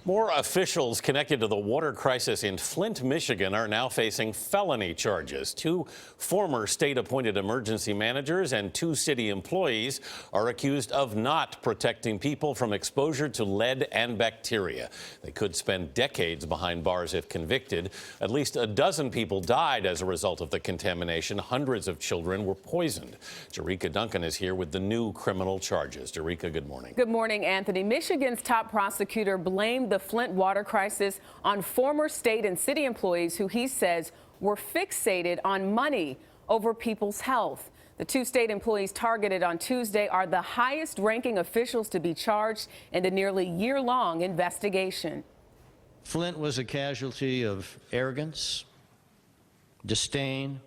More officials connected to the water crisis in Flint, Michigan are now facing felony charges. Two former state-appointed emergency managers and two city employees are accused of not protecting people from exposure to lead and bacteria. They could spend decades behind bars if convicted. At least a dozen people died as a result of the contamination. Hundreds of children were poisoned. Jericka Duncan is here with the new criminal charges. Jericka, good morning. Good morning, Anthony. Michigan's top prosecutor blamed the Flint water crisis on former state and city employees who he says were fixated on money over people's health. The two state employees targeted on Tuesday are the highest ranking officials to be charged in the nearly year-long investigation. Flint was a casualty of arrogance, disdain,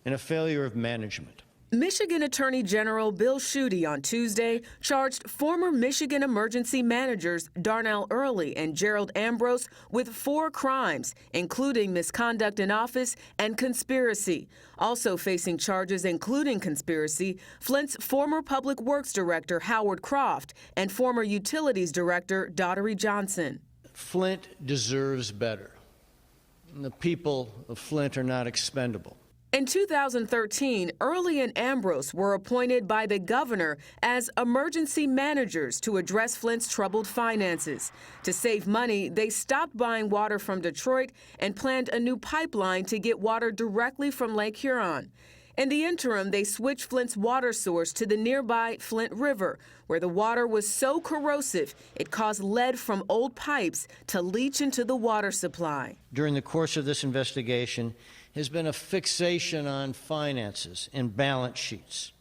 and a failure of management. Michigan Attorney General Bill Schuette on Tuesday charged former Michigan emergency managers Darnell Early and Gerald Ambrose with 4 crimes, including misconduct in office and conspiracy. Also facing charges including conspiracy, Flint's former Public Works Director Howard Croft and former Utilities Director Daughtery Johnson. Flint deserves better. The people of Flint are not expendable. In 2013, Early and Ambrose were appointed by the governor as emergency managers to address Flint's troubled finances. To save money, they stopped buying water from Detroit and planned a new pipeline to get water directly from Lake Huron. In the interim, they switched Flint's water source to the nearby Flint River, where the water was so corrosive it caused lead from old pipes to leach into the water supply. During the course of this investigation has been a fixation on finances and balance sheets.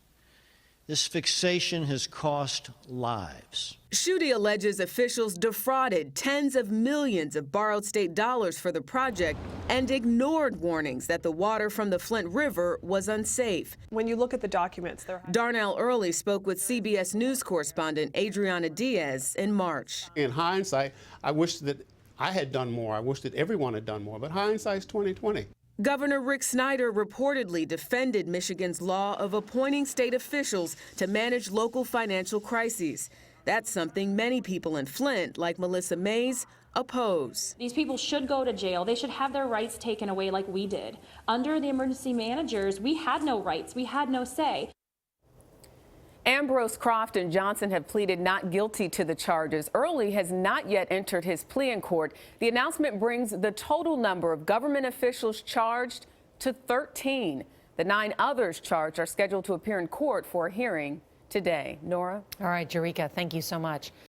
This fixation has cost lives. Schuette alleges officials defrauded tens of millions of borrowed state dollars for the project and ignored warnings that the water from the Flint River was unsafe. When you look at the documents, Darnell Early spoke with CBS News correspondent Adriana Diaz in March. In hindsight, I wish that I had done more. I wish that everyone had done more, but hindsight's 20/20. Governor Rick Snyder reportedly defended Michigan's law of appointing state officials to manage local financial crises. That's something many people in Flint, like Melissa Mays, oppose. These people should go to jail. They should have their rights taken away like we did. Under the emergency managers, we had no rights. We had no say. Ambrose, Croft, and Johnson have pleaded not guilty to the charges. Early has not yet entered his plea in court. The announcement brings the total number of government officials charged to 13. The 9 others charged are scheduled to appear in court for a hearing today. Nora? All right, Jericka, thank you so much.